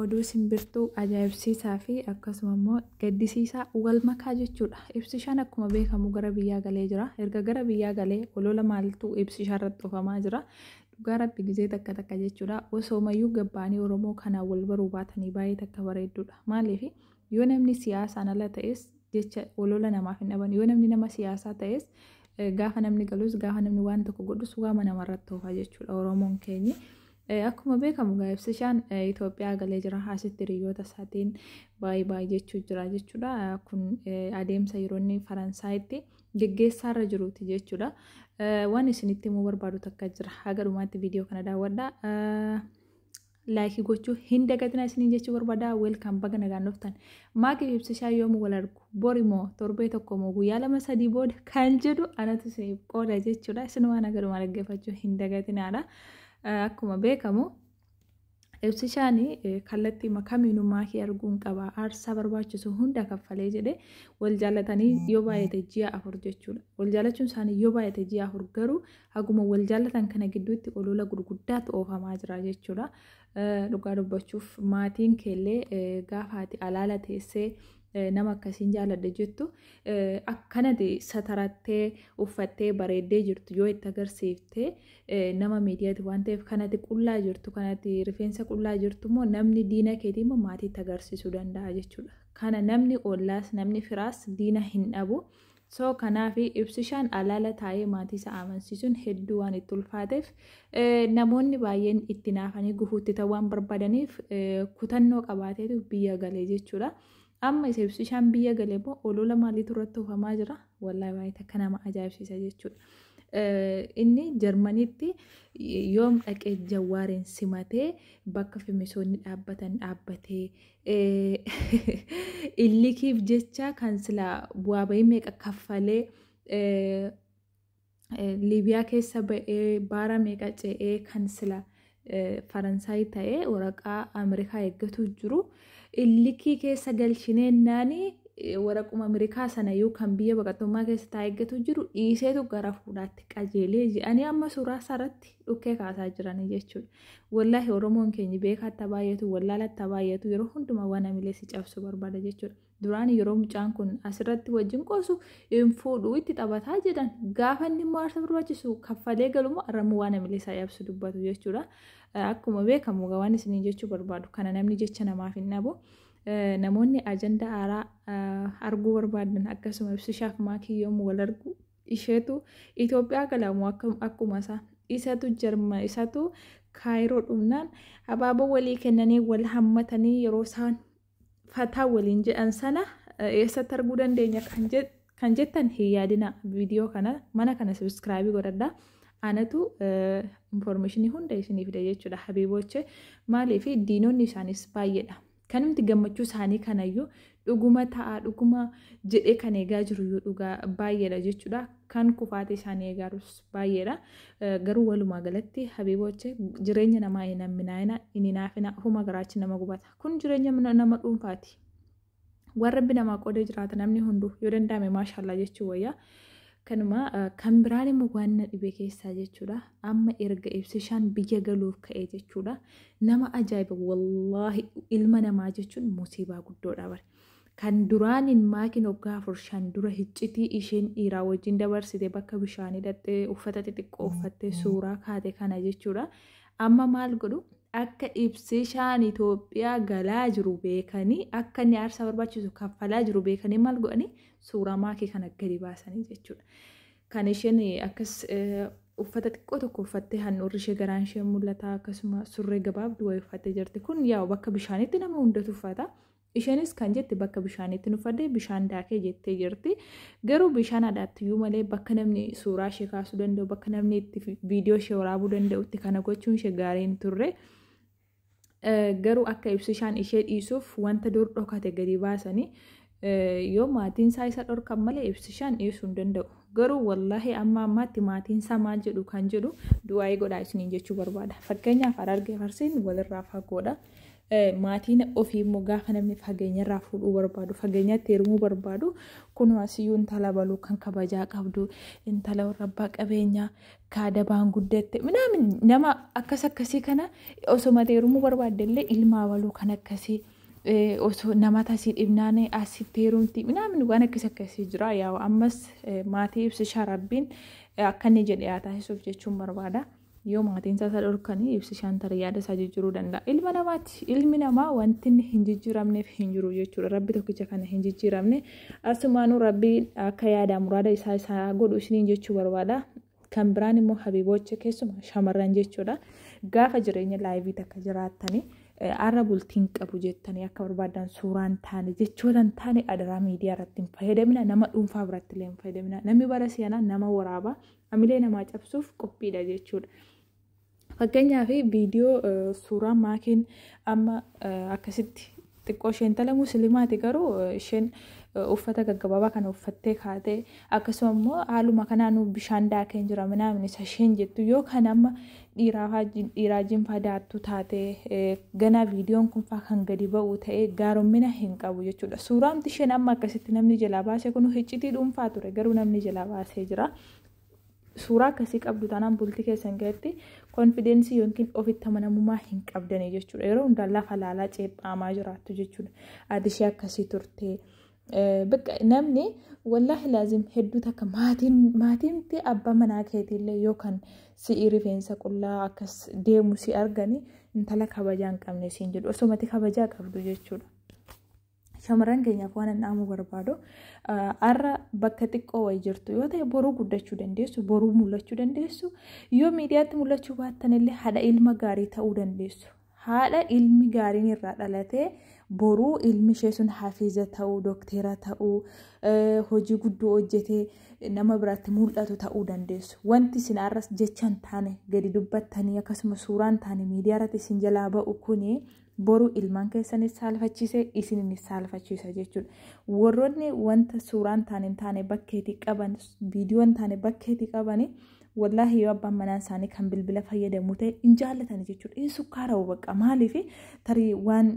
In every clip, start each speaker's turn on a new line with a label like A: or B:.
A: oduu simbirtuu ajaa'ibsiisaa fi akkasuma immoo gaddisiisaa wal makaa jechuudha. Ibsishaan akkuma beekamu gara biyyaa galee jira. Erga gara biyyaa galee olola maaltu ibsishaa irratti oofamaa jira. Dhugaa rabbi gizee takka takka jechuudha. Osoo mayyuu gabbaanii Oromoo kanaan wal baruu baatanii baay'ee takka bareedduudha. Maaliif yoo namni siyaasaan ala ta'es jecha olola namaaf hin dhaban. Yoo namni nama siyaasaa ta'es gaafa namni galus gaafa namni waan tokko godhus waama namarratti oofa jechuudha Oromoon keenya. Akkuma beekamu ibsishaan Itoophiyaa galee jira. Asitti hiriyoota isaatiin baay'ee jechuu jira jechuudha. Kun adeemsa yeroo inni Faransaayitti geggeessaarra jiruuti jechuudha. Waan isinitti himuu barbaadu takka jira. Haga dhumaatti viidiyoo kana daawwadhaa. Laayikii gochuu hin dagatinaa isiniin jechuu barbaada. Weelkaam baga nagaan dhuftan. Maakii ibsishaa yoomuu wal argu bori moo torbee tokko moo guyyaa 2-3 booda kan jedhu anatu isiniif qooda jechuudha. Isin waan haga dhumaa dhaggeeffachuu hin dagatinaadha. Akkuma beekamu ibsishaan kallattii makamiinuu maakii arguun qaba. Aarsaa barbaachisu hunda kaffalee jedhee wal jaallatanii yoo baay'ate ji'a 4 jechuudha. Wal jaallachuun isaanii yoo baay'ate ji'a 4 garuu haguma wal jaallatan kana gidduutti olola gurguddaatu oofamaa jira jechuudha. Dhugaa dubbachuuf maatiin keellee gaafa ati alaala teessee nama akkasiin jaalladhe jettu akkanatti satarattee uffattee bareeddee jirtu yoo itti agarsiiftee nama miidiyaati waan ta'eef kanatti qullaa jirtu kanatti rifeensa qullaa jirtu immoo namni diina keetii immoo maatiitti agarsiisuu danda'a jechuudha. Kana namni ollaas namni firaas diina hin dhabu. So kanaaf ibsishaan alaala taa'ee maatii isaa amansiisuun hedduu waan itti ulfaateef namoonni baay'een itti naafanii gufuutti ta'uu waan barbaadaniif kutannoo qabaateetu biyya galee jechuudha. Amma ibsishaan biyya galee immoo olola maaliitu irratti oofamaa jira? Wallaahi baay'ee takka nama ajaa'ibsiisa jechuudha. Inni Jarmaniitti yoom dhaqee Jawaariin simatee bakka feemisoonni dhaabbatan dhaabbatee illikiif jecha kan silaa bu'aa bahii meeqa kaffalee Liibiyaa keessa ba'ee baara meeqa ce'ee kan silaa Faransaayii ta'ee waraqaa Ameerikaa eeggatu jiru. Illikii keessa galchinee naanii waraquma Ameerikaa sanayyuu kan biyya baqattummaa keessa eeggatu jiru dhiiseetu gara fuudhaatti qajeelee jedhanii amma suuraa isaarratti dhukkee kaasaa jiranii jechuudha. Wallaahi Oromoon keenya beekaatti baay'atu wallaalatti baay'atu yeroo hundumaa waan hamilee si cabsu barbaada jechuudha. Duraan yeroo mucaan kun asirratti wajjin qoosu hin fuudhuu itti taphataa jedhan gaafa inni immoo aarsa barbaachisu kaffalee galumoo arramu waan hamilee isaa cabsu dubbatu jechuudha. Akkuma beekamu waan isiniin jechuu barbaadu kana namni jecha namaaf hin dhabu. Namoonni ajandaa haaraa arguu barbaadan akkasuma ibsishaaf maakii yoomuu wal argu isheetu Itoophiyaa galamu akkuma isaa isatu Jarma isatu Kaayiroo dhumnaan abaaboo walii kennanii wal hammatanii yeroo isaan fataa waliin jedhan sana eessatti arguu dandeenya kan jettan hin yaadina. Viidiyoo kana mana kana sabiskiraabii godhadhaa. Anatu informationii hunda isiniif fida jechuudha. Habiibooche maaliif diinonni isaanis baay'eedha. Kanumti gammachuu isaanii kanayyuu dhuguma ta'a dhuguma jedhee kan eegaa jiru yoo dhugaa baay'eedha jechuudha. Kan kufaate isaanii eegaarus baay'eedha. Garuu walumaa galatti habiibooche jireenya namaa hin hamminaa'ina hin hinaafina ofuma garaachi nama gubata. Kun jireenya nama dhuunfaati. Warra rabbi namaa qoodee jiraata namni hunduu yoo danda'ame maashaallah jechuu wayyaa. Kanuma kan biraan immoo waan na dhibee keessaa jechuudha. Amma erga ibsishaan biyya galuuf ka'ee jechuudha. Nama ajaa'iba wallaahi ilma namaa jechuun musiibaa guddoodha bare. Kan duraan hin maakin waggaa 4 dura hiccitii isheen dhiiraa wajjin dabarsite bakka bishaanii dhattee uffata xixiqqoo uffattee suuraa kaate kana jechuudha. Amma maal godhu? Akka ibsishaan Itoophiyaa galaa jiru beekanii akka inni aarsaa barbaachisu kaffalaa jiru beekanii maal godhanii suuraa maakii kana gadi baasanii jechuudha. Kan isheen akkas uffata xiqqoo tokko uffattee handhuurri ishee garaan ishee mul'ata akkasuma surree gabaabduu wayii uffattee jirti. Kun yaa bakka bishaaniitti nama hundatu uffata. Isheenis kan jette bakka bishaaniitti uffattee bishaan daakee jettee jirti. Garuu bishaan adaattiyyuu malee bakka namni suuraa ishee kaasuu danda'u bakka namni itti viidiyoo ishee waraabuu danda'utti kana gochuun ishee gaarii hin turre. Garuu akka ibsishaan ishee dhiisuuf wanta dur dhokate gadi baasanii yoo maatiin isaa isa dhorkan malee ibsishaan dhiisuu hin danda'u. garuu wallahi amma ammaatti maatiin isaa maal jedhu kan jedhu du'aayii godhaa isiniin jechuu barbaada. Fakkeenyaaf Harargee Arsiin walirraa fagoodha. Maatiin ofii immoo gaafa namni fageenyarraa fuudhuu barbaadu fageenyatti heerumuu barbaadu kunuunsiyyuu intala baluu kan kabajaa qabdu intala warra abbaa qabeenyaa kaadabaan guddatte minaamin nama akkasii kana osoo heerumuu barbaaddellee ilmaa baluu kan akkasii osoo nama tasii dhibnaane asitti heerumti minaamin waan akkasii jira yaa ammas maatii ibsishaa rabbiin akka inni jedhe haa taasisuuf jechuun barbaada. Yoo maatiin isaa dhorkanii ibsishaan tarii yaada isaa jijjiiruu danda'a. Ilma namaati. Ilmi namaa wanti hin jijjiiramneef hin jiru jechuudha. Rabbi tokkicha kana hin jijjiiramne. Asumaanuu rabbiin akka yaada muraada isaa godhu isiniin jechuu barbaada. Kan biraan immoo habiiboocha keessuma shamarran jechuudha. Gaafa jireenya laayivii takka jiraattanii har'a bultiin qabu jettanii akka barbaadan suuraan taane jechoota taane adaraa miidiyaa irratti hin fayyadamina. Nama dhuunfaa biratti illee hin fayyadamina. Namni bara si'anaa nama waraabaa amilee namaa cabsuuf qophiidha jechuudha. Fakkeenyaaf viidiyoo suuraa maakiin amma akkasitti xiqqoo isheen tala musliimaati garuu isheen uffata gaggabaabaa kana uffattee kaatee akkasuma immoo haaluma kanaan bishaan daakeen jira minaamin isa isheen jettu yoo kan amma dhiiraa jinfaa daattu taatee ganaa viidiyoon kun faa kan gadi ba'u ta'ee gaaromina hin qabu jechuudha. Suuraamti isheen amma akkasitti namni jalaa baasee kun hiccitii dhuunfaa ture garuu namni jalaa baasee jira. Suuraa akkasii qabdu taanaan bultii keessan keessatti konfidensii yookiin ofitti amanamummaa hin qabdanii jechuudha. Yeroo hundaa lafa laalaa ceephamaa jiraattu jechuudha. Ati ishee akkasii turte. Namni wallahi laazim hedduu takka maatiimti abbaa manaa keetiillee yookaan si'i rifeensa qullaa akkas deemu si arganii intala kabajaa hin qabne siin jedhu. Osomatti kabajaa qabdu jechuudha. Shamarran keenyaaf waan dhaamu barbaadu har'a bakka xiqqoo wayii jirtu yoo ta'e boruu guddachuu dandeessu boruu mul'achuu dandeessu yoo miidiyaatti mul'achuu baattan illee haadha ilma gaarii ta'uu dandeessu. Haadha ilmi gaariin irraa dhalatee boruu ilmi ishee sun hafiiza ta'uu doktera ta'uu hojii guddoo hojjetee nama biraatti mul'atu ta'uu dandeessu. Wanti isin har'as jechaan taane gadi dubbattanii akkasuma suuraan taane miidiyaa irratti isin jalaa ba'u kuni boruu ilmaan keessanis saalfachiise isinis saalfachiisa jechuudha. Warroonni wanta suuraan taane bakkeetii qaban viidiyoon taane bakkeetii qabani wallahi yoo abbaan manaan isaanii kan bilbila fayyadamu ta'e hin jaallatani jechuudha. Inni sukkaaraa'u bakka maaliif tarii waan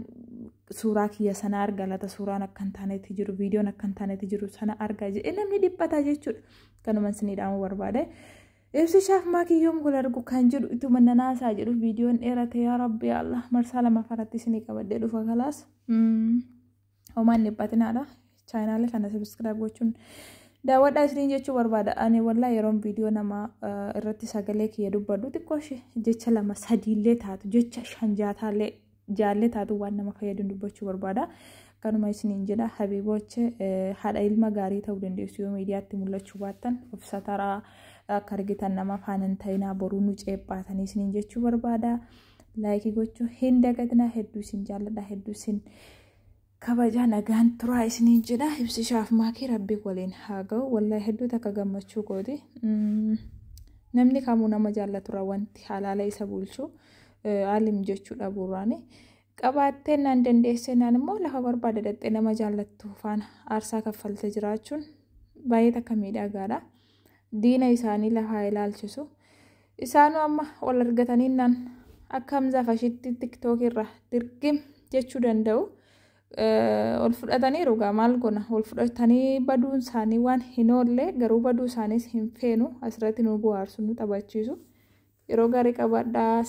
A: suuraa kiyya sana argaa laata suuraan akkan taanetti jiru viidiyoon akkan taanetti jiru sana argaa jedhe namni dhiphata jechuudha. Kanuman siniidhaan barbaade. Ibsishaaf maakiyyoon kun argu kan jedhu ituma nanaasaa jedhu viidiyoon dheerate yaa rabbi Allah marsaa lama faratti isinii qabadee dhufa kalaas. Homaan dhiphatinaadha. Chaanaalee kana sabiskiraayib gochuun daawwadhaa isiniin jechuu barbaada. Ani wallaa yeroon viidiyoo nama irratti sagalee kiyya dubbadhu xiqqoo jecha 2-3 illee taatu jecha 5-6 jaallee taatu waan nama fayyadu dubbachuu barbaada. Kanuma isiniin jedha habiibooche haadha ilma gaarii ta'uu dandeessu yoo miidiyaatti mul'achuu baattan obsataraa akka argitan nama faanan ta'inaa boruu nu ceephaatanii isiniin jechuu barbaada. Laayikii gochuu hin dagatinaa hedduu isin jaalladha hedduu isin kabajaa nagaan turaa isiniin jedha. Ibsishaaf maakii rabbii waliin haa ga'u wallahi hedduu takka gammachuu kooti. Namni kamuu nama jaallatu wanti halaala isa bulchu alim jechuudha buuraani. Qabaattee naan dandeessee naan immoo lafa barbaade dhattee nama jaallattu faana aarsaa kaffaltee jiraachuun baay'ee takka miidhagaadha. Diina isaanii lafaa ilaalchisu. Isaanuu amma ol argatanii naan akka hamzaa fashitti tiktook irra dirqim jechuu danda'u. Ol fudhatanii rugaa maal gona ol fudhatanii baduun isaanii waan hin oolle garuu baduu isaaniis hin feenu asirratti nu bu'aarsu nu taphachiisu. Yeroo gaarii qabaadhaa.